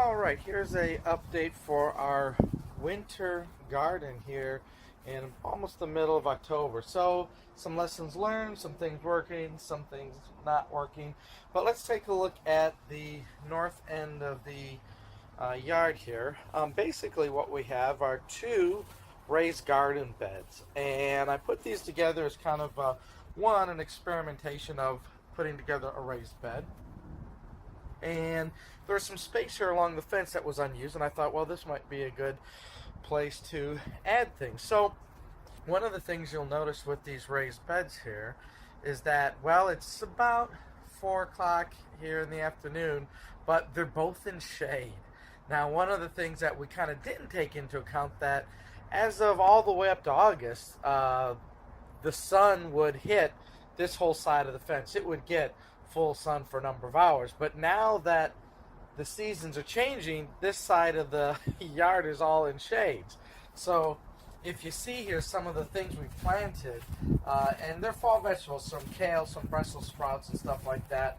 All right, here's a update for our winter garden here in almost the middle of October. So some lessons learned, some things working, some things not working. But let's take a look at the north end of the yard here. Basically what we have are two raised garden beds. And I put these together as kind of an experimentation of putting together a raised bed. And there was some space here along the fence that was unused, and I thought, well, this might be a good place to add things. So one of the things you'll notice with these raised beds here is that, well, it's about 4 o'clock here in the afternoon, but they're both in shade. Now, one of the things that we kind of didn't take into account that as of all the way up to August, the sun would hit this whole side of the fence. It would get full sun for a number of hours. But now that the seasons are changing, this side of the yard is all in shades. So if you see here some of the things we've planted, and they're fall vegetables, some kale, some Brussels sprouts and stuff like that,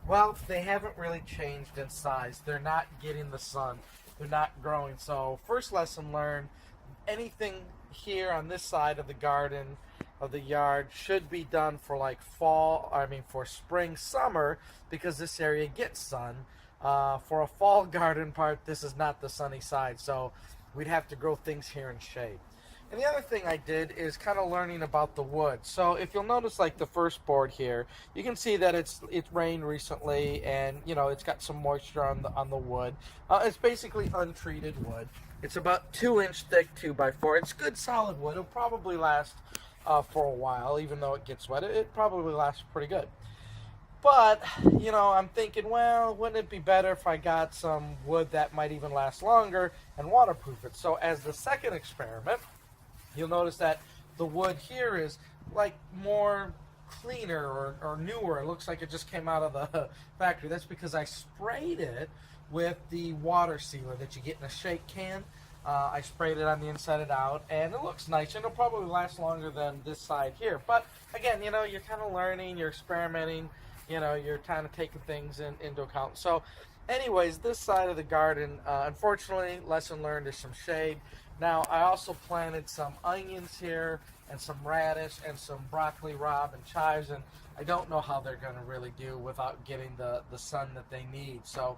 well, they haven't really changed in size. They're not getting the sun. They're not growing. So first lesson learned, anything here on this side of the garden, of the yard, should be done for like for spring, summer, because this area gets sun. For a fall garden part, this is not the sunny side, so we'd have to grow things here in shade. And the other thing I did is kind of learning about the wood. So if you'll notice, like the first board here, you can see that it's rained recently, and it's got some moisture on the wood. It's basically untreated wood. It's about 2-inch thick 2x4. It's good solid wood. It'll probably last for a while, even though it gets wet. It probably lasts pretty good. But, I'm thinking, well, wouldn't it be better if I got some wood that might even last longer and waterproof it? So as the second experiment, you'll notice that the wood here is like more cleaner or newer. It looks like it just came out of the factory. That's because I sprayed it with the water sealer that you get in a shake can. I sprayed it on the inside and out, and it looks nice, and it'll probably last longer than this side here. But again, you're kind of learning, you're experimenting, you're kind of taking things into account. So anyways, this side of the garden, unfortunately, lesson learned, is some shade. Now, I also planted some onions here and some radish and some broccoli rabe and chives, and I don't know how they're going to really do without getting the sun that they need. So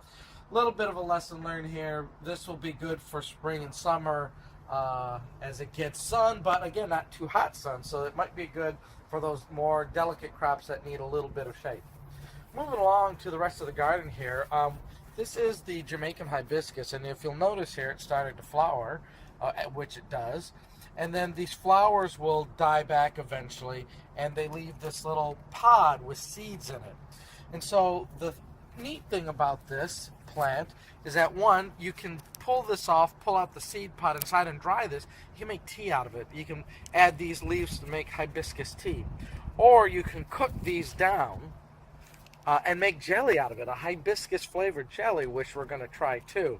a little bit of a lesson learned here. This will be good for spring and summer as it gets sun, but again, not too hot sun, so it might be good for those more delicate crops that need a little bit of shade. Moving along to the rest of the garden here, this is the Jamaican hibiscus, and if you'll notice here, it started to flower, which it does, and then these flowers will die back eventually, and they leave this little pod with seeds in it. And so the neat thing about this plant is that, one, you can pull this off, pull out the seed pod inside and dry this. You can make tea out of it. You can add these leaves to make hibiscus tea, or you can cook these down and make jelly out of it, a hibiscus flavored jelly, which we're going to try too.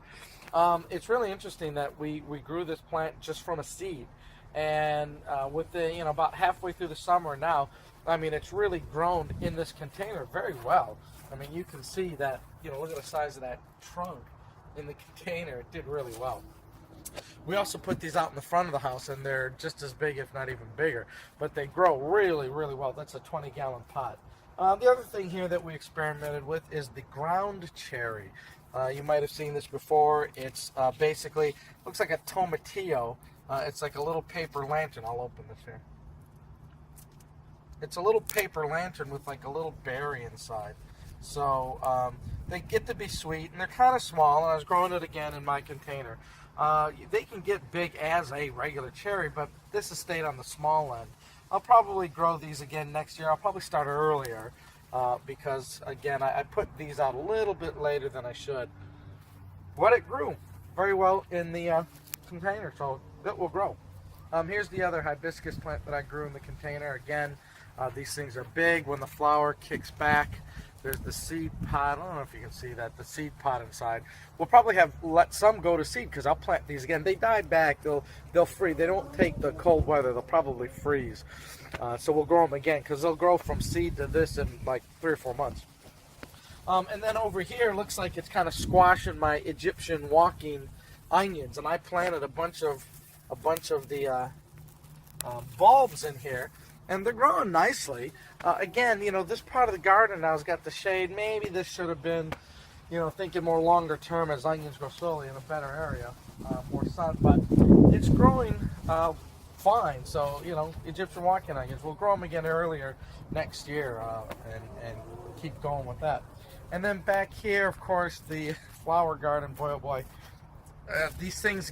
It's really interesting that we grew this plant just from a seed, and with the about halfway through the summer now, it's really grown in this container very well. You can see that, look at the size of that trunk in the container. It did really well. We also put these out in the front of the house, and they're just as big, if not even bigger, but they grow really, really well. That's a 20-gallon pot. The other thing here that we experimented with is the ground cherry. You might have seen this before. It's basically, looks like a tomatillo. It's like a little paper lantern. I'll open this here. It's a little paper lantern with like a little berry inside. So they get to be sweet, and they're kind of small, and I was growing it again in my container. They can get big as a regular cherry, but this has stayed on the small end. I'll probably grow these again next year. I'll probably start earlier because, again, I put these out a little bit later than I should. But it grew very well in the container, so it will grow. Here's the other hibiscus plant that I grew in the container. Again, these things are big. When the flower kicks back, there's the seed pod. I don't know if you can see that, the seed pod inside. We'll probably let some go to seed because I'll plant these again. They die back. They'll freeze. They don't take the cold weather. They'll probably freeze. So we'll grow them again because they'll grow from seed to this in like 3 or 4 months. And then over here looks like it's kind of squashing my Egyptian walking onions, and I planted a bunch of the bulbs in here, and they're growing nicely. Again, you know, this part of the garden now has got the shade. Maybe this should have been, you know, thinking more longer term as onions grow slowly in a better area, more sun, but it's growing fine. So, you know, Egyptian walking onions, we'll grow them again earlier next year, and keep going with that. And then back here, of course, the flower garden, boy oh boy, these things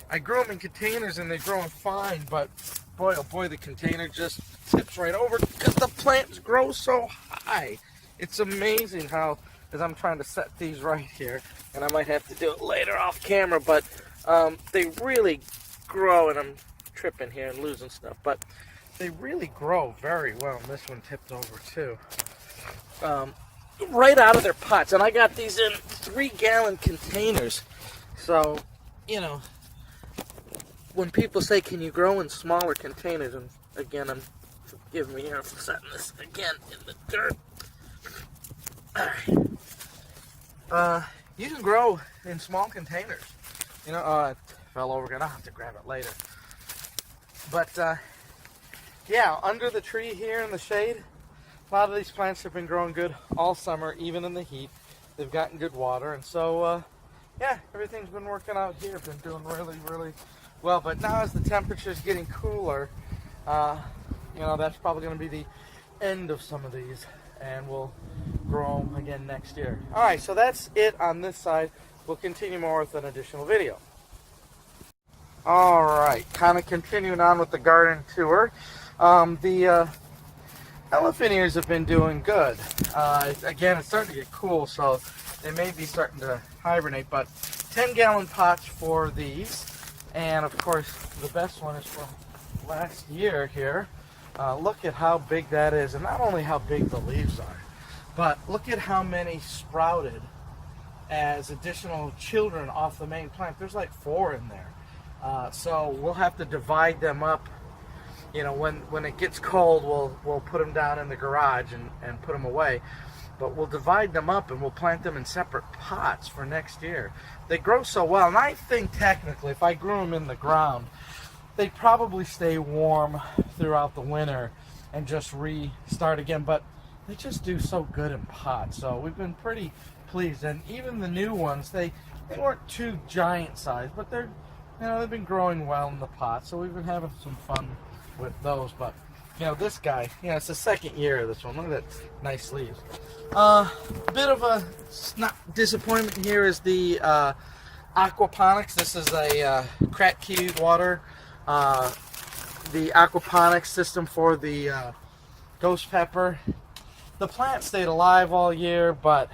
I grew them in containers and they're growing fine, but boy oh boy, the container just tips right over because the plants grow so high. It's amazing how, as I'm trying to set these right here, and I might have to do it later off camera, but they really grow, and I'm tripping here and losing stuff, but they really grow very well. And this one tipped over too. Right out of their pots, and I got these in 3-gallon containers. So, you know, when people say, can you grow in smaller containers, and again, forgive me here for setting this again in the dirt. Alright. You can grow in small containers. You know, it fell over again. I'll have to grab it later. But, yeah, under the tree here in the shade, a lot of these plants have been growing good all summer, even in the heat. They've gotten good water, and so, yeah, everything's been working out here. Been doing really, really well. But now as the temperature's getting cooler, you know, that's probably going to be the end of some of these, and we'll grow them again next year. All right, so that's it on this side. We'll continue more with an additional video. All right, kind of continuing on with the garden tour. The elephant ears have been doing good. Again, it's starting to get cool, so they may be starting to hibernate, but 10-gallon pots for these. And of course, the best one is from last year here. Look at how big that is, and not only how big the leaves are, but look at how many sprouted as additional children off the main plant. There's like 4 in there. So we'll have to divide them up. You know, when it gets cold, we'll put them down in the garage and put them away. But we'll divide them up and we'll plant them in separate pots for next year. They grow so well, and I think technically if I grew them in the ground, they'd probably stay warm throughout the winter and just restart again. But they just do so good in pots, so we've been pretty pleased. And even the new ones, they weren't too giant size, but they're, you know, they've been growing well in the pot, so we've been having some fun with those. But you know, this guy, you know, it's the second year of this one. Look at that nice leaves. Bit of a disappointment here is the aquaponics. This is a crack keyed water. The aquaponics system for the ghost pepper. The plant stayed alive all year, but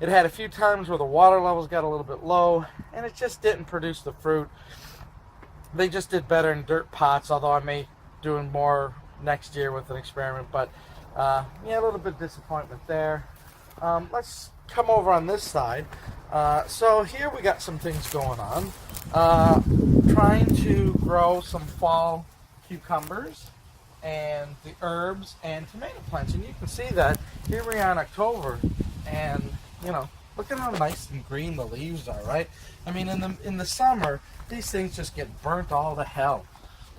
it had a few times where the water levels got a little bit low, and it just didn't produce the fruit. They just did better in dirt pots, although I may do more next year with an experiment. But yeah, a little bit of disappointment there. Let's come over on this side. So here we got some things going on. Trying to grow some fall cucumbers and the herbs and tomato plants, and you can see that here we are in October, and you know, look at how nice and green the leaves are, right? I mean, in the summer, these things just get burnt all to hell.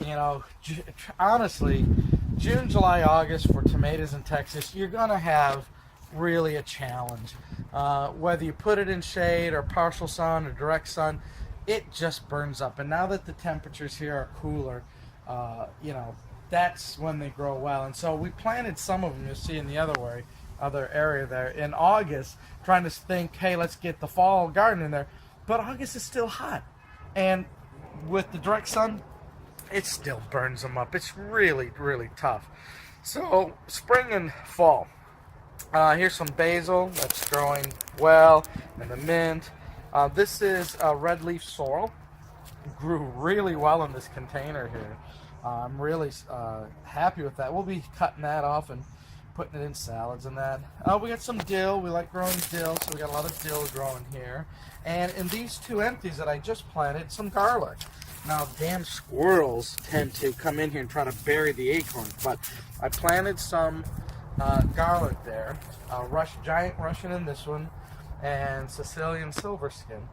You know, honestly, June, July, August for tomatoes in Texas, you're gonna have really a challenge. Whether you put it in shade or partial sun or direct sun, it just burns up. And now that the temperatures here are cooler, you know, that's when they grow well. And so we planted some of them, you'll see in the other area there in August, trying to think, hey, let's get the fall garden in there. But August is still hot, and with the direct sun, it still burns them up. It's really, really tough. So spring and fall. Here's some basil that's growing well, and the mint. This is a red leaf sorrel. Grew really well in this container here. I'm really happy with that. We'll be cutting that off and putting it in salads and that. We got some dill. We like growing dill, so we got a lot of dill growing here. And in these 2 empties that I just planted, some garlic. Now, damn squirrels tend to come in here and try to bury the acorns, but I planted some garlic there, giant Russian in this one, and Sicilian silver skin.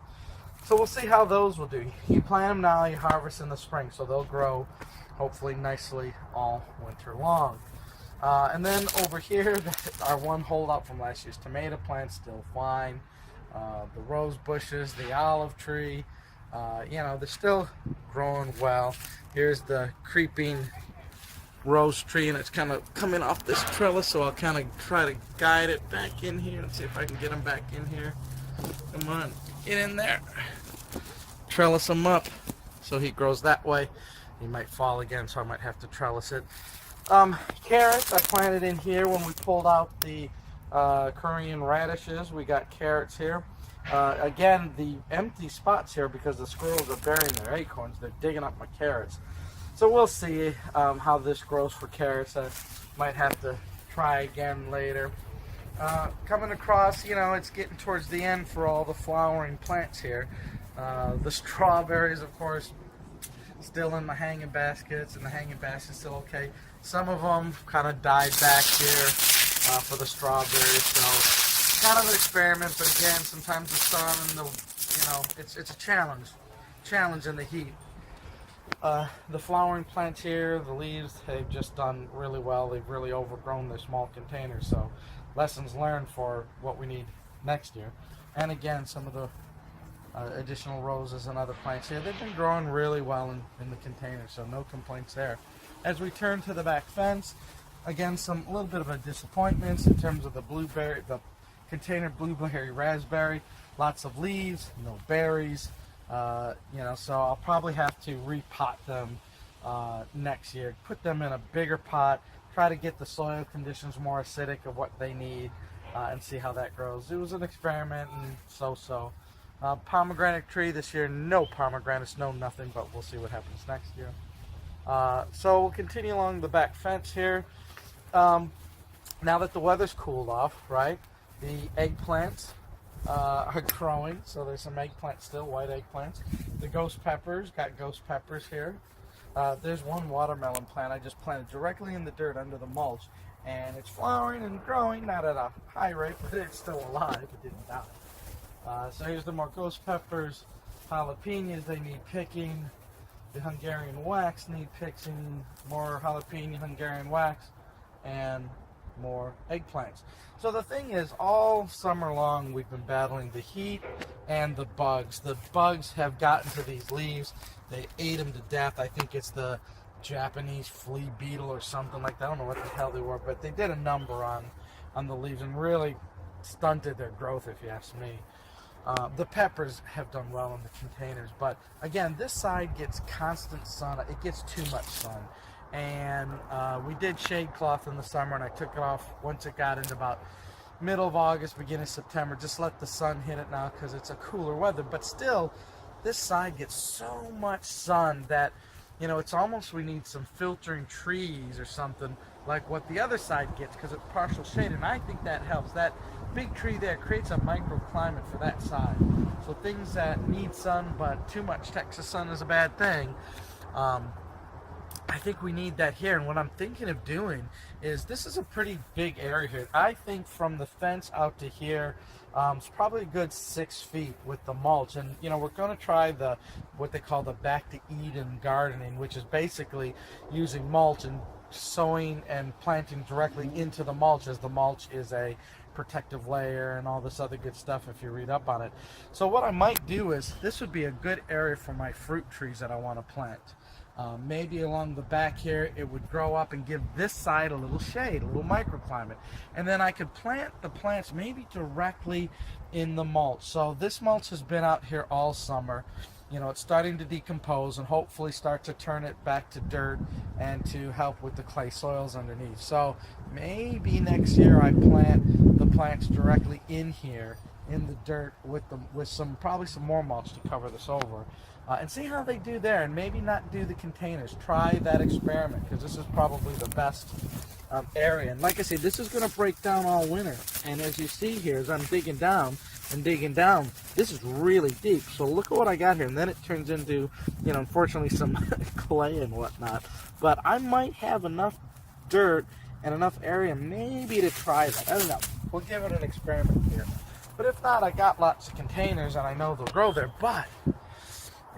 So we'll see how those will do. You plant them now, you harvest in the spring, so they'll grow hopefully nicely all winter long. And then over here, our one holdout from last year's tomato plants, still fine. The rose bushes, the olive tree, they're still growing well. Here's the creeping rose tree, and it's kind of coming off this trellis, so I'll kind of try to guide it back in here and see if I can get him back in here. Come on, get in there. Trellis him up so he grows that way. He might fall again, so I might have to trellis it. Carrots I planted in here when we pulled out the Korean radishes. We got carrots here. Again, the empty spots here, because the squirrels are burying their acorns, they're digging up my carrots. So we'll see how this grows for carrots. I might have to try again later. Coming across, it's getting towards the end for all the flowering plants here. The strawberries, of course, still in the hanging baskets, and the hanging basket's still okay. Some of them kind of died back here for the strawberries, so kind of an experiment. But again, sometimes the sun and it's a challenge in the heat. The flowering plants here, the leaves, they've just done really well. They've really overgrown their small containers, so lessons learned for what we need next year. And again, some of the additional roses and other plants here, they've been growing really well in the containers, so no complaints there. As we turn to the back fence, again, a little bit of a disappointment in terms of the container blueberry raspberry. Lots of leaves, no berries. So I'll probably have to repot them next year. Put them in a bigger pot, try to get the soil conditions more acidic of what they need, and see how that grows. It was an experiment, and so. Pomegranate tree this year, no pomegranates, no nothing, but we'll see what happens next year. So we'll continue along the back fence here. Now that the weather's cooled off, right, the eggplants are growing, so there's some eggplants still, white eggplants. The ghost peppers, got ghost peppers here. There's one watermelon plant I just planted directly in the dirt under the mulch, and it's flowering and growing, not at a high rate, but it's still alive, it didn't die. So here's the more ghost peppers, jalapenos, they need picking. The Hungarian wax need picking, more jalapeno Hungarian wax, and more eggplants. So the thing is, all summer long we've been battling the heat and the bugs. The bugs have gotten to these leaves. They ate them to death. I think it's the Japanese flea beetle or something like that. I don't know what the hell they were, but they did a number on the leaves and really stunted their growth, if you ask me. The peppers have done well in the containers, but again, this side gets constant sun. It gets too much sun, and we did shade cloth in the summer, and I took it off once it got into about middle of August, beginning of September. Just let the sun hit it now because it's a cooler weather, but still this side gets so much sun that it's almost we need some filtering trees or something like what the other side gets, because it's partial shade, and I think that helps. That big tree there creates a microclimate for that side. So things that need sun, but too much Texas sun is a bad thing. I think we need that here, and what I'm thinking of doing is, this is a pretty big area here. I think from the fence out to here, it's probably a good 6 feet with the mulch, and we're going to try what they call the back to Eden gardening, which is basically using mulch and sowing and planting directly into the mulch, as the mulch is a protective layer and all this other good stuff if you read up on it. So what I might do is, this would be a good area for my fruit trees that I want to plant. Maybe along the back here it would grow up and give this side a little shade, a little microclimate, and then I could plant the plants maybe directly in the mulch. So this mulch has been out here all summer. It's starting to decompose and hopefully start to turn it back to dirt and to help with the clay soils underneath. So maybe next year I plant the plants directly in here in the dirt with probably some more mulch to cover this over, and see how they do there, and maybe not do the containers. Try that experiment, because this is probably the best area. And like I said, this is going to break down all winter, and as you see here, as I'm digging down, this is really deep. So look at what I got here, and then it turns into, unfortunately some clay and whatnot. But I might have enough dirt and enough area maybe to try that. I don't know. We'll give it an experiment here. But if not, I got lots of containers and I know they'll grow there. But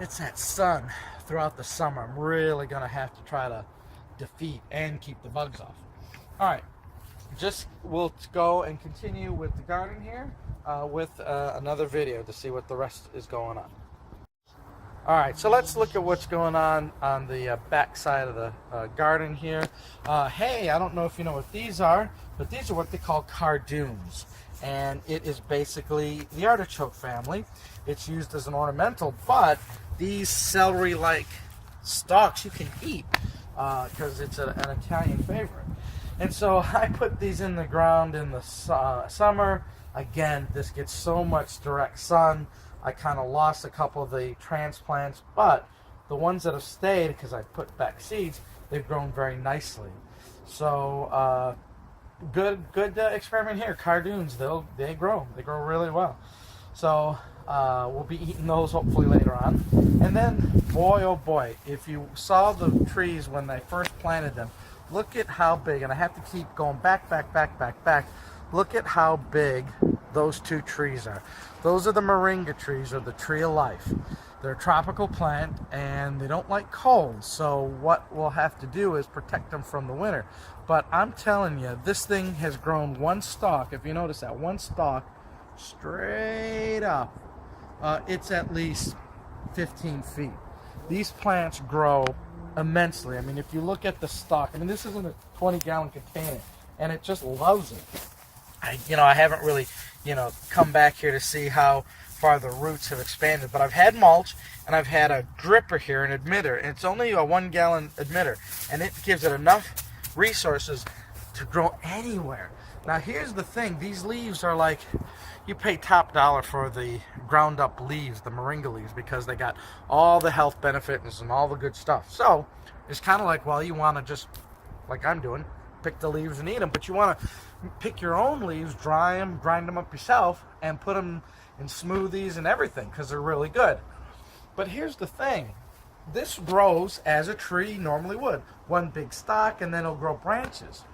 it's that sun throughout the summer I'm really going to have to try to defeat and keep the bugs off. All right. We'll go and continue with the garden here with another video to see what the rest is going on. All right, so let's look at what's going on the back side of the garden here. Hey, I don't know if you know what these are, but these are what they call Cardoons. And it is basically the artichoke family. It's used as an ornamental, but these celery-like stalks you can eat because it's an Italian favorite. And so I put these in the ground in the summer. Again, this gets so much direct sun. I kind of lost a couple of the transplants, but the ones that have stayed, because I put back seeds, they've grown very nicely. So good experiment here. Cardoons, they grow really well. So we'll be eating those hopefully later on. And then, boy oh boy, if you saw the trees when they first planted them, look at how big, and I have to keep going back. Look at how big those two trees are. Those are the Moringa trees, or the tree of life. They're a tropical plant and they don't like cold, so what we'll have to do is protect them from the winter. But I'm telling you, this thing has grown one stalk. If you notice that, one stalk straight up, it's at least 15 feet. These plants grow immensely. I mean, if you look at the stalk, I mean, this isn't a 20-gallon container, and it just loves it. I haven't really, come back here to see how far the roots have expanded, but I've had mulch, and I've had a dripper here, an emitter, and it's only a 1-gallon emitter, and it gives it enough resources to grow anywhere. Now, here's the thing. These leaves are like, you pay top dollar for the ground up leaves, the moringa leaves, because they got all the health benefits and all the good stuff. So it's kind of like, well, you want to just, like I'm doing, pick the leaves and eat them, but you want to pick your own leaves, dry them, grind them up yourself, and put them in smoothies and everything, because they're really good. But here's the thing. This grows as a tree normally would. One big stalk, and then it'll grow branches.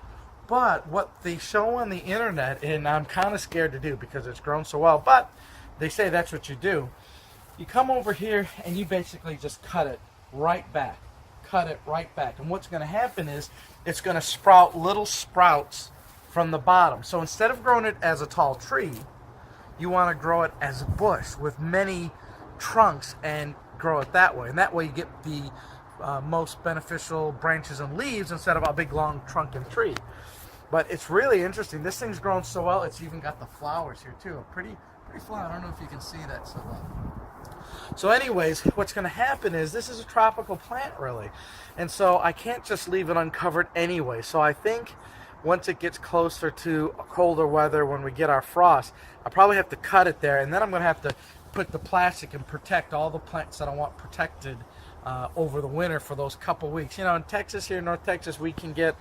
But what they show on the internet, and I'm kind of scared to do because it's grown so well, but they say that's what you do. You come over here and you basically just cut it right back. Cut it right back. And what's going to happen is it's going to sprout little sprouts from the bottom. So instead of growing it as a tall tree, you want to grow it as a bush with many trunks and grow it that way. And that way you get the most beneficial branches and leaves instead of a big long trunk and tree. But it's really interesting. This thing's grown so well, it's even got the flowers here too. A pretty flower. I don't know if you can see that so well. So anyways, what's going to happen is this is a tropical plant, really. And so I can't just leave it uncovered anyway. So I think once it gets closer to colder weather, when we get our frost, I probably have to cut it there. And then I'm going to have to put the plastic and protect all the plants that I want protected over the winter for those couple weeks. In Texas, here in North Texas, we can get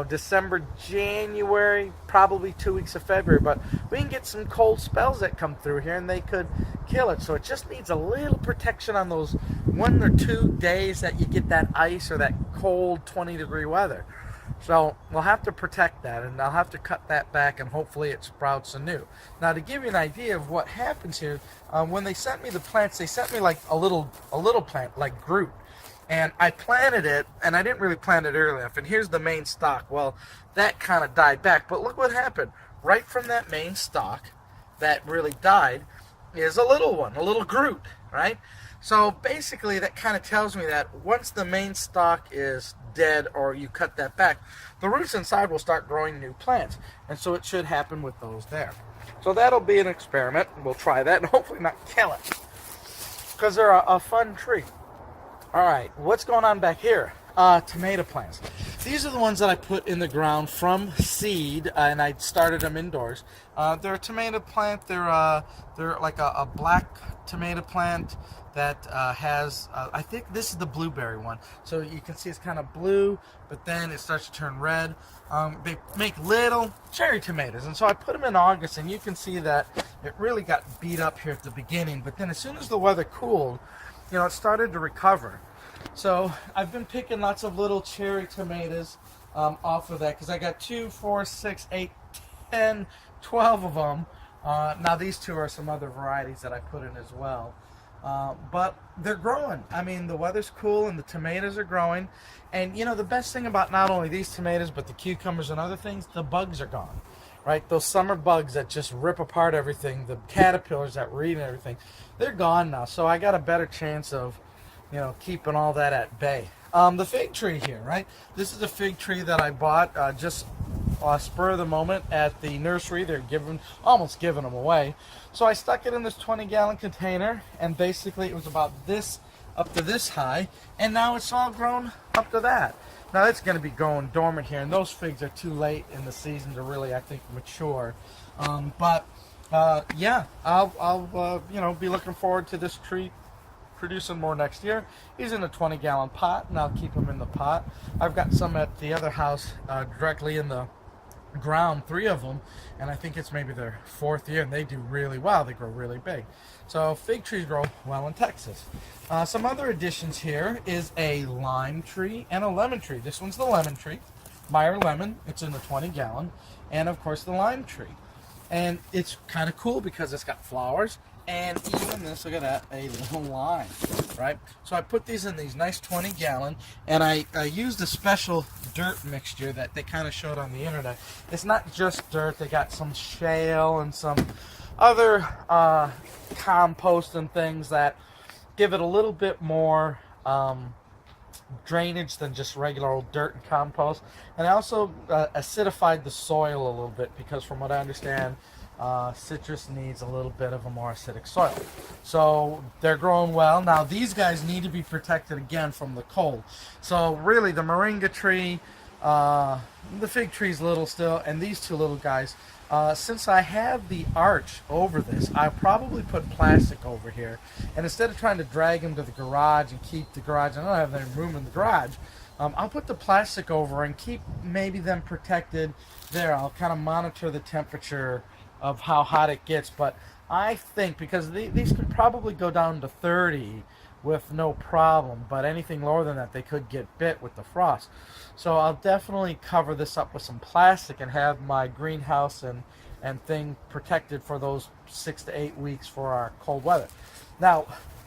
December, January, probably 2 weeks of February, but we can get some cold spells that come through here and they could kill it. So it just needs a little protection on those 1 or 2 days that you get that ice or that cold 20-degree weather. So we'll have to protect that, and I'll have to cut that back, and hopefully it sprouts anew. Now, to give you an idea of what happens here, when they sent me the plants, they sent me like a little plant, like Groot. And I planted it, and I didn't really plant it early enough. And here's the main stalk. Well, that kind of died back. But look what happened. Right from that main stalk that really died is a little one, a little Groot, right? So basically that kind of tells me that once the main stalk is dead or you cut that back, the roots inside will start growing new plants. And so it should happen with those there. So that'll be an experiment. We'll try that and hopefully not kill it, because they're a fun tree. All right, what's going on back here? Tomato plants. These are the ones that I put in the ground from seed, and I started them indoors. They're a tomato plant. They're like a black tomato plant that has, I think this is the blueberry one. So you can see it's kind of blue, but then it starts to turn red. They make little cherry tomatoes, and so I put them in August, and you can see that it really got beat up here at the beginning, but then as soon as the weather cooled, it started to recover. So I've been picking lots of little cherry tomatoes off of that because I got 2, 4, 6, 8, 10, 12 of them. Now these two are some other varieties that I put in as well. But they're growing. I mean, the weather's cool and the tomatoes are growing. And, you know, the best thing about not only these tomatoes, but the cucumbers and other things, the bugs are gone, right? Those summer bugs that just rip apart everything, the caterpillars that eat everything, they're gone now. So I got a better chance of, you know, keeping all that at bay. The fig tree here, right? This is a fig tree that I bought just spur of the moment at the nursery. They're almost giving them away. So I stuck it in this 20-gallon container, and basically it was about this up to this high, and now it's all grown up to that. Now it's going to be going dormant here, and those figs are too late in the season to really, I think, mature. Yeah, I'll you know, be looking forward to this tree producing more next year. He's in a 20-gallon pot, and I'll keep him in the pot. I've got some at the other house directly in the ground, 3 of them, and I think it's maybe their 4th year, and they do really well. They grow really big. So fig trees grow well in Texas. Some other additions here is a lime tree and a lemon tree. This one's the lemon tree, Meyer lemon. It's in the 20-gallon, and of course the lime tree. And it's kind of cool because it's got flowers, and even this, look at that, a little lime, right? So I put these in these nice 20-gallon, and I used a special dirt mixture that they kind of showed on the internet. It's not just dirt. They got some shale and some other compost and things that give it a little bit more drainage than just regular old dirt and compost. And I also acidified the soil a little bit because from what I understand, citrus needs a little bit of a more acidic soil. So they're growing well. Now these guys need to be protected again from the cold. So really the moringa tree, the fig tree's little still, and these 2 little guys, since I have the arch over this, I probably put plastic over here. And instead of trying to drag them to the garage and keep the garage, I don't have any room in the garage, I'll put the plastic over and keep maybe them protected there. I'll kind of monitor the temperature of how hot it gets, but I think because these could probably go down to 30 with no problem, but anything lower than that they could get bit with the frost. So I'll definitely cover this up with some plastic and have my greenhouse and thing protected for those 6 to 8 weeks for our cold weather. Now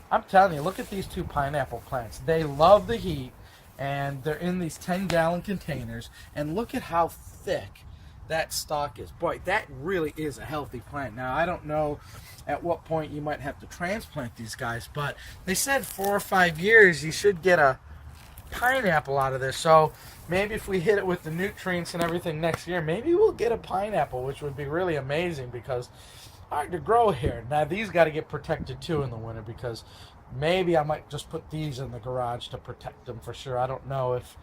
I'm telling you, look at these 2 pineapple plants. They love the heat, and they're in these 10-gallon containers, and look at how thick that stalk is. Boy, that really is a healthy plant. Now, I don't know at what point you might have to transplant these guys, but they said 4 or 5 years you should get a pineapple out of this. So maybe if we hit it with the nutrients and everything next year, maybe we'll get a pineapple, which would be really amazing because hard to grow here. Now, these got to get protected too in the winter because maybe I might just put these in the garage to protect them for sure. I don't know if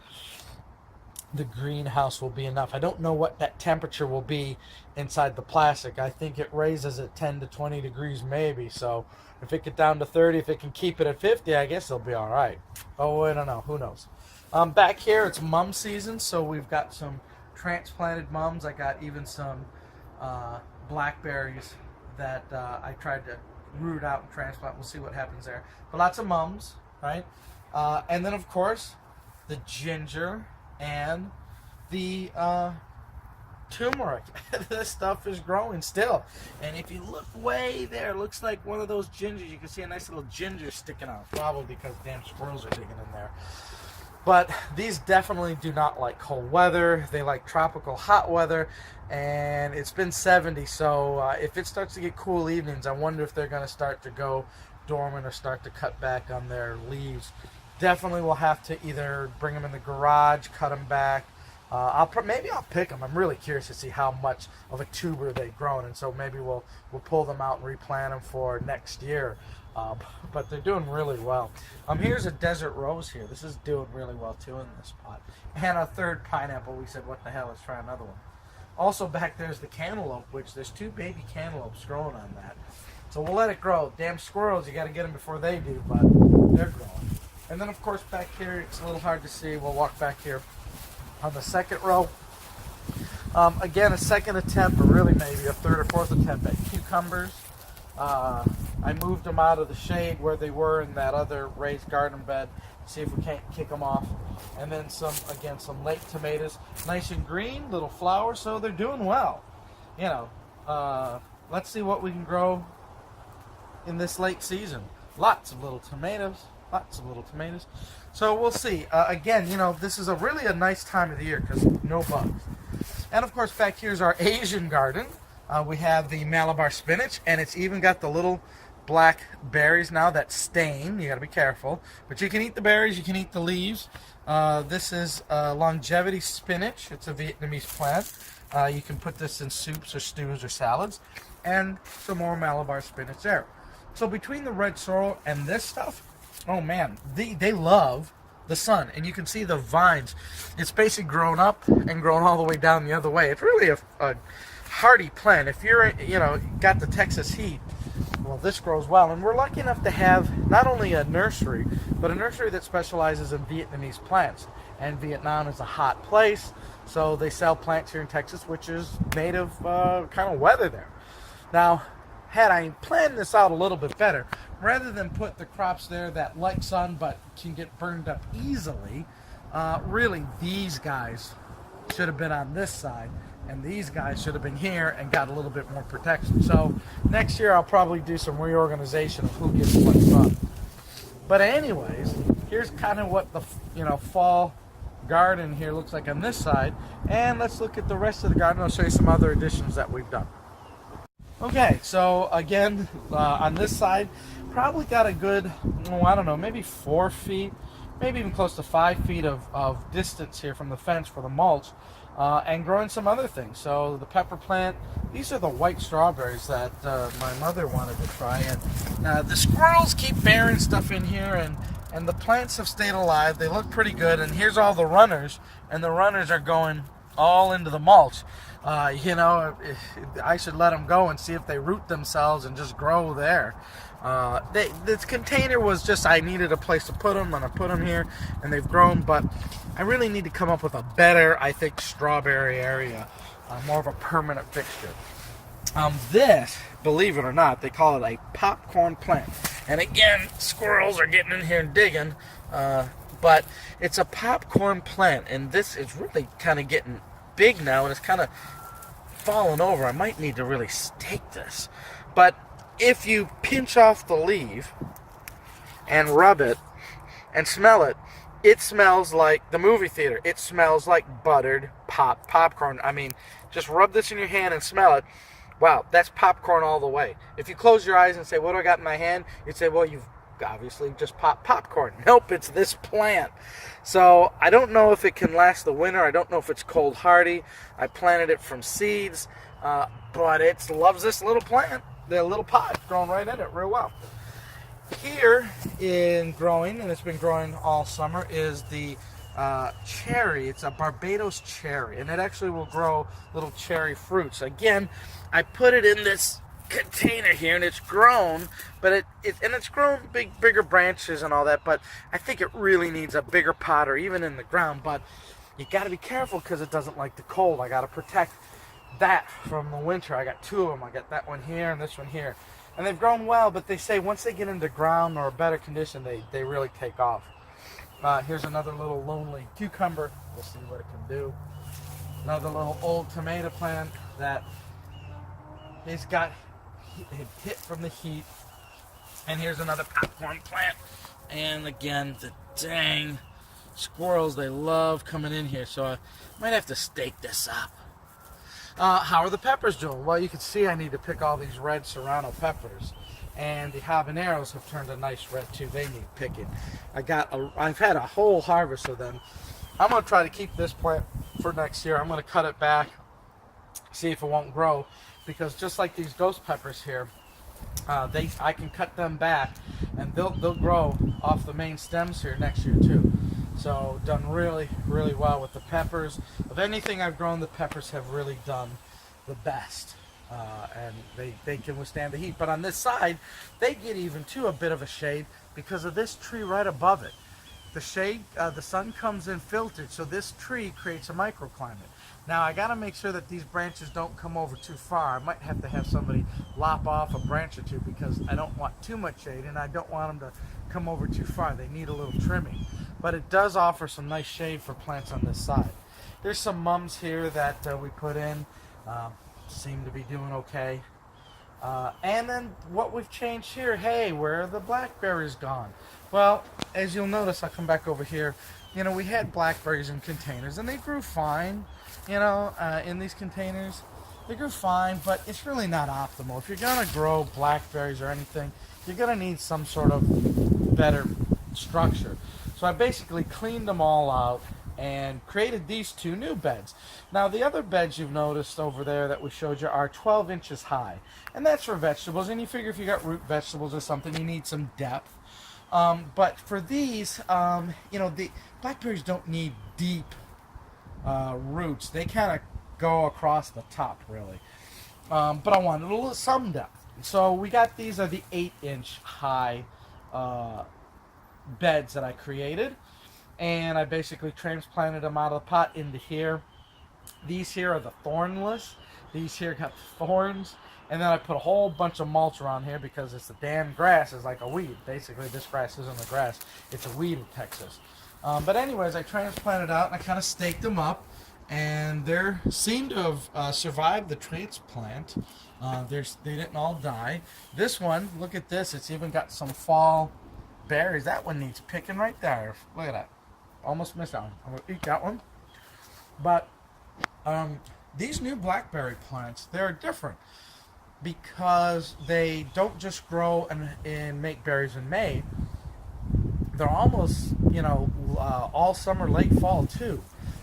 the greenhouse will be enough. I don't know what that temperature will be inside the plastic. I think it raises at 10 to 20 degrees maybe. So if it gets down to 30, if it can keep it at 50, I guess it'll be all right. Oh, I don't know. Who knows? Back here, it's mum season, so we've got some transplanted mums. I got even some blackberries that I tried to root out and transplant. We'll see what happens there. But lots of mums, right? And then, of course, the ginger and the turmeric. This stuff is growing still. And if you look way there, it looks like one of those gingers. You can see a nice little ginger sticking out, probably because damn squirrels are digging in there. But these definitely do not like cold weather. They like tropical hot weather, and it's been 70, so if it starts to get cool evenings, I wonder if they're going to start to go dormant or start to cut back on their leaves. Definitely will have to either bring them in the garage, cut them back. Maybe I'll pick them. I'm really curious to see how much of a tuber they've grown, and so maybe we'll pull them out and replant them for next year. But they're doing really well. Here's a desert rose here. This is doing really well too in this pot. And a 3rd pineapple. We said, what the hell, let's try another one. Also back there's the cantaloupe, which there's 2 baby cantaloupes growing on that. So we'll let it grow. Damn squirrels, you got to get them before they do, but they're growing. And then, of course, back here, it's a little hard to see. We'll walk back here on the 2nd row. Again, a 2nd attempt, or really maybe a 3rd or 4th attempt at cucumbers. I moved them out of the shade where they were in that other raised garden bed. See if we can't kick them off. And then some late tomatoes, nice and green, little flowers, so they're doing well. You know, let's see what we can grow in this late season. Lots of little tomatoes. So we'll see. Again, you know, this is really a nice time of the year because no bugs. And of course, back here's our Asian garden. We have the Malabar spinach, and it's even got the little black berries now that stain. You got to be careful. But you can eat the berries, you can eat the leaves. This is longevity spinach. It's a Vietnamese plant. You can put this in soups or stews or salads. And some more Malabar spinach there. So between the red sorrel and this stuff, oh man, they love the sun. And you can see the vines. It's basically grown up and grown all the way down the other way. It's really a hardy plant. If you're, you know, got the Texas heat, well, this grows well. And we're lucky enough to have not only a nursery, but a nursery that specializes in Vietnamese plants. And Vietnam is a hot place, so they sell plants here in Texas, which is native kind of weather there. Now, had I planned this out a little bit better, rather than put the crops there that like sun but can get burned up easily, really these guys should have been on this side, and these guys should have been here and got a little bit more protection. So next year I'll probably do some reorganization of who gets what from. But anyways, here's kind of what the fall garden here looks like on this side, and let's look at the rest of the garden. I'll show you some other additions that we've done. Okay, so again, on this side, probably got a good, I don't know, maybe 4 feet, maybe even close to 5 feet of distance here from the fence for the mulch, and growing some other things. So the pepper plant, these are the white strawberries that my mother wanted to try. And the squirrels keep bearing stuff in here, and the plants have stayed alive. They look pretty good, and here's all the runners, and the runners are going all into the mulch. You know, I should let them go and see if they root themselves and just grow there. This container was just, I needed a place to put them, and I put them here, and they've grown, but I really need to come up with a better, I think, strawberry area, more of a permanent fixture. This, believe it or not, they call it a popcorn plant. And again, squirrels are getting in here and digging, but it's a popcorn plant, and this is really kind of getting big now, and it's kind of falling over. I might need to really stake this. But if you pinch off the leaf and rub it and smell it, it smells like the movie theater. It smells like buttered popcorn. I mean, just rub this in your hand and smell it. Wow, that's popcorn all the way. If you close your eyes and say, what do I got in my hand? You'd say, well, you've obviously just popped popcorn. Nope, it's this plant. So I don't know if it can last the winter. I don't know if it's cold hardy. I planted it from seeds, but it loves this little plant. The little pot growing right in it real well. Here in growing, and it's been growing all summer, is the cherry. It's a Barbados cherry, and it actually will grow little cherry fruits. Again, I put it in this container here, and it's grown, but it's grown bigger branches and all that, but I think it really needs a bigger pot or even in the ground. But you got to be careful because it doesn't like the cold. I got to protect that from the winter. I got 2 of them. I got that one here and this one here, and they've grown well, but they say once they get into ground or a better condition, they really take off. Here's another little lonely cucumber. We'll see what it can do. Another little old tomato plant that has got hit from the heat. And here's another popcorn plant. And again, the dang squirrels, they love coming in here. So I might have to stake this up. How are the peppers doing? Well, you can see I need to pick all these red serrano peppers. And the habaneros have turned a nice red too. They need picking. I've had a whole harvest of them. I'm going to try to keep this plant for next year. I'm going to cut it back, see if it won't grow. Because just like these ghost peppers here, I can cut them back, and they'll grow off the main stems here next year too. So done really, really well with the peppers. Of anything I've grown, the peppers have really done the best. And they can withstand the heat. But on this side, they get even too a bit of a shade because of this tree right above it. the shade, the sun comes in filtered, so this tree creates a microclimate. Now I got to make sure that these branches don't come over too far. I might have to have somebody lop off a branch or two because I don't want too much shade and I don't want them to come over too far. They need a little trimming. But it does offer some nice shade for plants on this side. There's some mums here that we put in. Seem to be doing okay. And then what we've changed here, hey, where are the blackberries gone? Well, as you'll notice, I'll come back over here. You know, we had blackberries in containers and they grew fine, you know, in these containers. They grew fine, but it's really not optimal. If you're going to grow blackberries or anything, you're going to need some sort of better structure. So I basically cleaned them all out and created these two new beds. Now the other beds you've noticed over there that we showed you are 12 inches high, and that's for vegetables, and you figure if you got root vegetables or something you need some depth. But for these, you know, the blackberries don't need deep roots. They kind of go across the top really, but I wanted a little some depth, so we got these are the 8-inch high beds that I created. And I basically transplanted them out of the pot into here. These here are the thornless. These here got thorns. And then I put a whole bunch of mulch around here because it's the damn grass is like a weed. Basically, this grass isn't a grass. It's a weed in Texas. But anyways, I transplanted out and I kind of staked them up. And they seem to have survived the transplant. They didn't all die. This one, look at this. It's even got some fall berries. That one needs picking right there. Look at that. Almost missed that one. I'm going to eat that one. But these new blackberry plants, they're different because they don't just grow and make berries in May. They're almost, you know, all summer, late fall too.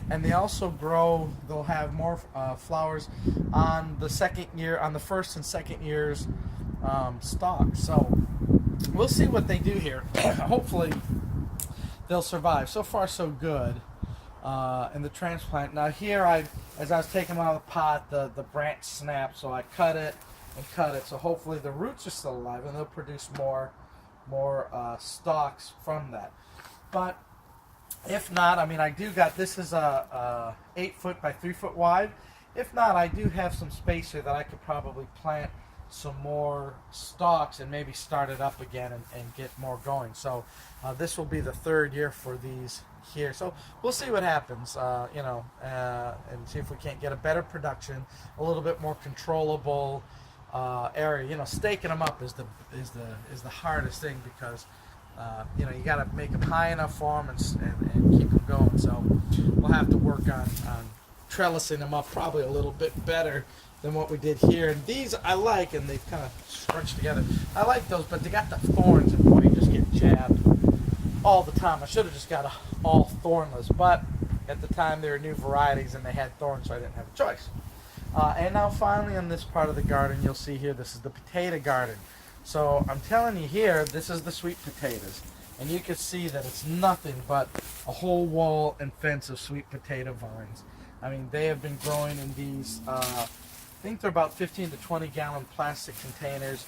And they also grow, they'll have more flowers on the second year, on the first and second year's stalk. So we'll see what they do here. Hopefully they'll survive. So far, so good in the transplant. Now here, as I was taking them out of the pot, the branch snapped, so I cut it and cut it. So hopefully the roots are still alive and they'll produce more stalks from that. But if not, I mean, I do got, this is a 8-foot by 3-foot wide. If not, I do have some space here that I could probably plant some more stalks and maybe start it up again and get more going. So this will be the 3rd year for these here. So we'll see what happens, you know, and see if we can't get a better production, a little bit more controllable area. You know, staking them up is the hardest thing because you know, you got to make them high enough for them and keep them going. So we'll have to work on trellising them up probably a little bit better than what we did here. And these I like, and they've kind of scrunched together. I like those, but they got the thorns, and boy, you just get jabbed all the time. I should have just got all thornless, but at the time they were new varieties and they had thorns, so I didn't have a choice. And now finally on this part of the garden, you'll see here, this is the potato garden. So I'm telling you here, this is the sweet potatoes. And you can see that it's nothing but a whole wall and fence of sweet potato vines. I mean, they have been growing in these, I think they're about 15 to 20 gallon plastic containers.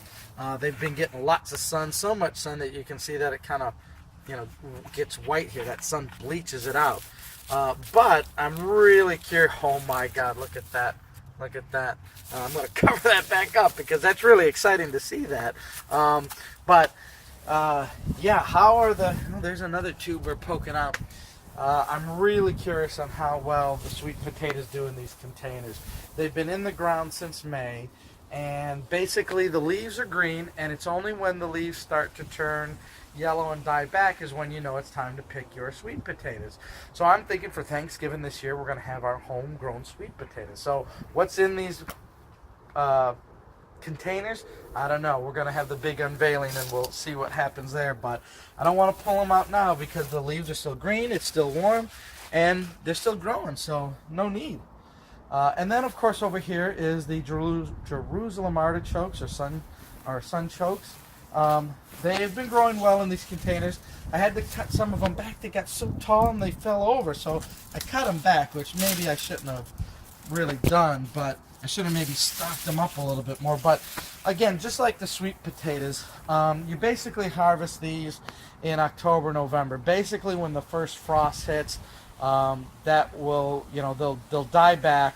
They've been getting lots of sun, so much sun that you can see that it kind of, you know, gets white here. That sun bleaches it out. But I'm really curious. Oh my God, look at that. Look at that. I'm going to cover that back up because that's really exciting to see that. Yeah, how are the... Oh, there's another tuber poking out. I'm really curious on how well the sweet potatoes do in these containers. They've been in the ground since May, and basically the leaves are green, and it's only when the leaves start to turn yellow and die back is when you know it's time to pick your sweet potatoes. So I'm thinking for Thanksgiving this year we're going to have our homegrown sweet potatoes. So what's in these containers? I don't know. We're going to have the big unveiling and we'll see what happens there, but I don't want to pull them out now because the leaves are still green, it's still warm, and they're still growing, so no need. And then of course over here is the Jerusalem artichokes or sunchokes. They have been growing well in these containers. I had to cut some of them back. They got so tall and they fell over, so I cut them back, which maybe I shouldn't have really done, but I should have maybe stocked them up a little bit more. But again, just like the sweet potatoes, you basically harvest these in October, November. Basically, when the first frost hits, that will, they'll die back,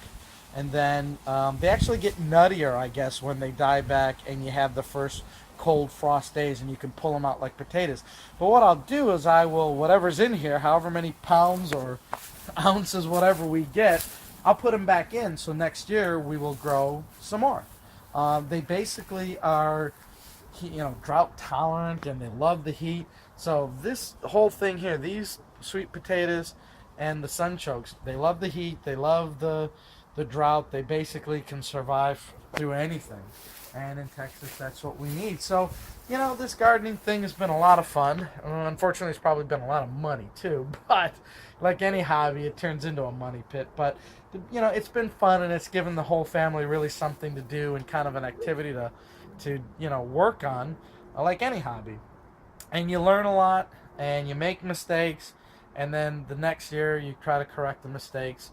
and then they actually get nuttier, I guess, when they die back, and you have the first cold frost days, and you can pull them out like potatoes. But what I'll do is I will, whatever's in here, however many pounds or ounces, whatever we get, I'll put them back in, so next year we will grow some more. They basically are, drought tolerant, and they love the heat. So this whole thing here, these sweet potatoes and the sunchokes, they love the heat, they love the drought. They basically can survive through anything. And in Texas, that's what we need. So, this gardening thing has been a lot of fun. Unfortunately, it's probably been a lot of money too. But like any hobby, it turns into a money pit. But, it's been fun, and it's given the whole family really something to do and kind of an activity to work on, like any hobby. And you learn a lot, and you make mistakes, and then the next year you try to correct the mistakes.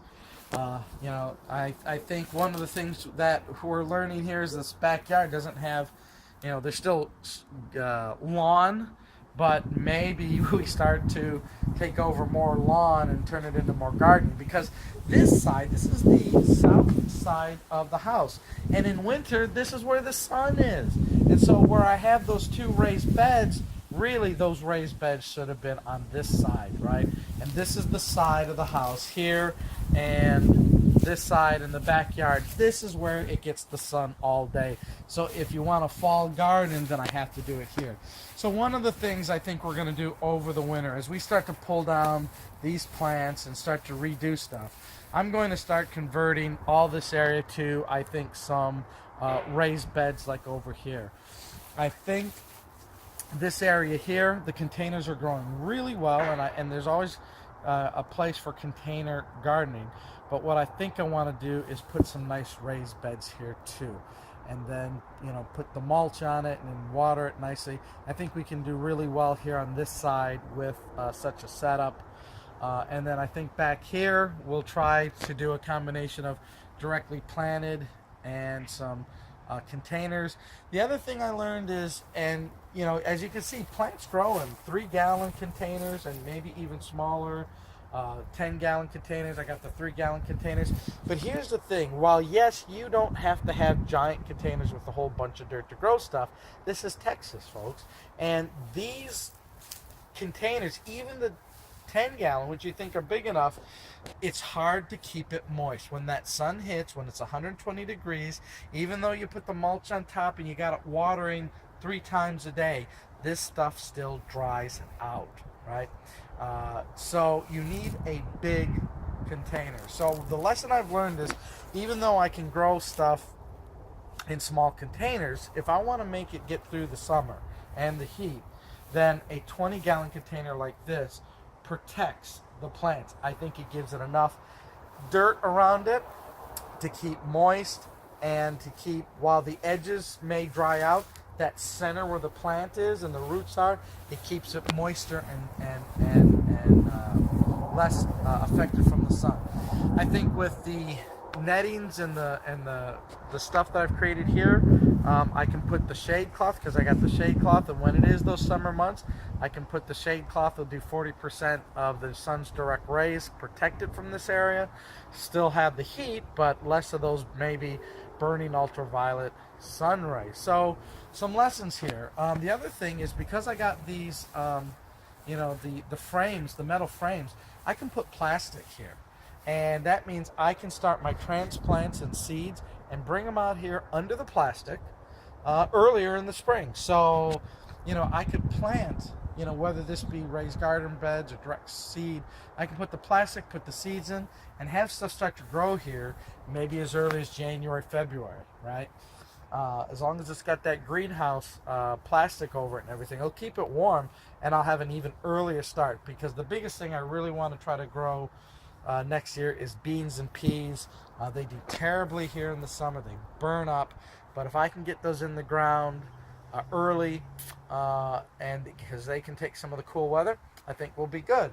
I think one of the things that we're learning here is this backyard doesn't have, there's still lawn, but maybe we start to take over more lawn and turn it into more garden, because this is the south side of the house, and in winter this is where the sun is, and so where I have those two raised beds, really those raised beds should have been on this side, right? And this is the side of the house here, and this side in the backyard, this is where it gets the sun all day. So if you want a fall garden, then I have to do it here. So one of the things I think we're going to do over the winter is we start to pull down these plants and start to redo stuff. I'm going to start converting all this area to, I think, some raised beds like over here. I think this area here, the containers are growing really well, and there's always a place for container gardening. But what I think I want to do is put some nice raised beds here too, and then put the mulch on it and water it nicely. I think we can do really well here on this side with such a setup. And then I think back here we'll try to do a combination of directly planted and some containers. The other thing I learned is, and as you can see, plants grow in 3-gallon containers and maybe even smaller, 10-gallon containers. I got the 3-gallon containers. But here's the thing: while yes, you don't have to have giant containers with a whole bunch of dirt to grow stuff, this is Texas, folks, and these containers, even the 10-gallon, which you think are big enough, it's hard to keep it moist. When that sun hits, when it's 120 degrees, even though you put the mulch on top and you got it watering 3 times a day, this stuff still dries out, right? So you need a big container. So the lesson I've learned is, even though I can grow stuff in small containers, if I want to make it get through the summer and the heat, then a 20-gallon container like this protects the plants. I think it gives it enough dirt around it to keep moist, and to keep, while the edges may dry out, that center where the plant is and the roots are, it keeps it moister and less affected from the sun. I think with the nettings and the stuff that I've created here, I can put the shade cloth, because I got the shade cloth, and when it is those summer months, I can put the shade cloth. It'll do 40% of the sun's direct rays, protected from this area, still have the heat, but less of those maybe burning ultraviolet sun rays. So some lessons here. The other thing is, because I got these the frames, the metal frames, I can put plastic here, and that means I can start my transplants and seeds and bring them out here under the plastic earlier in the spring. So I could plant, whether this be raised garden beds or direct seed, I can put the plastic, put the seeds in, and have stuff start to grow here maybe as early as January, February, right? As long as it's got that greenhouse plastic over it and everything, it'll keep it warm, and I'll have an even earlier start, because the biggest thing I really want to try to grow next year is beans and peas. They do terribly here in the summer. They burn up, but if I can get those in the ground early, and because they can take some of the cool weather, I think we'll be good.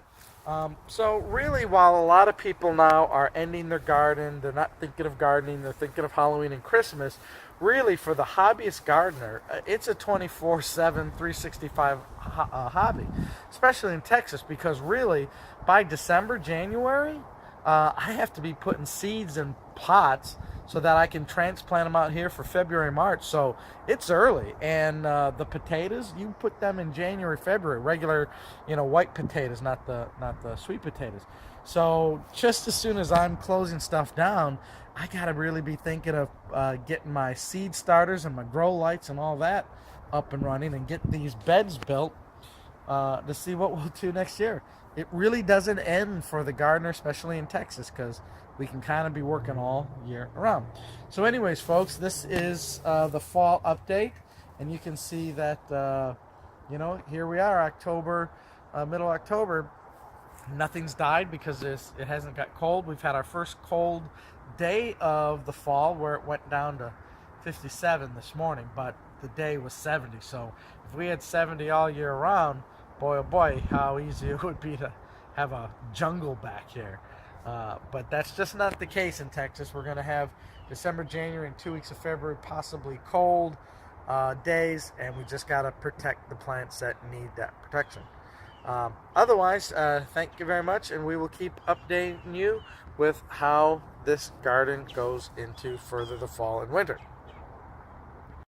So really, while a lot of people now are ending their garden, they're not thinking of gardening, they're thinking of Halloween and Christmas. Really, for the hobbyist gardener, it's a 24/7, 365 hobby, especially in Texas, because really, by December, January, I have to be putting seeds in pots so that I can transplant them out here for February, March. So it's early, and the potatoes, you put them in January, February, regular, white potatoes, not the sweet potatoes. So just as soon as I'm closing stuff down, I gotta really be thinking of getting my seed starters and my grow lights and all that up and running, and get these beds built to see what we'll do next year. It really doesn't end for the gardener, especially in Texas, because we can kind of be working all year around. So anyways, folks, this is the fall update, and you can see that, here we are, October, middle October. Nothing's died because it hasn't got cold. We've had our first cold day of the fall, where it went down to 57 this morning, but the day was 70. So if we had 70 all year round, boy oh boy, how easy it would be to have a jungle back here. But that's just not the case in Texas. We're going to have December, January, and 2 weeks of February possibly cold days, and we just got to protect the plants that need that protection. Otherwise, thank you very much, and we will keep updating you with how this garden goes into further the fall and winter.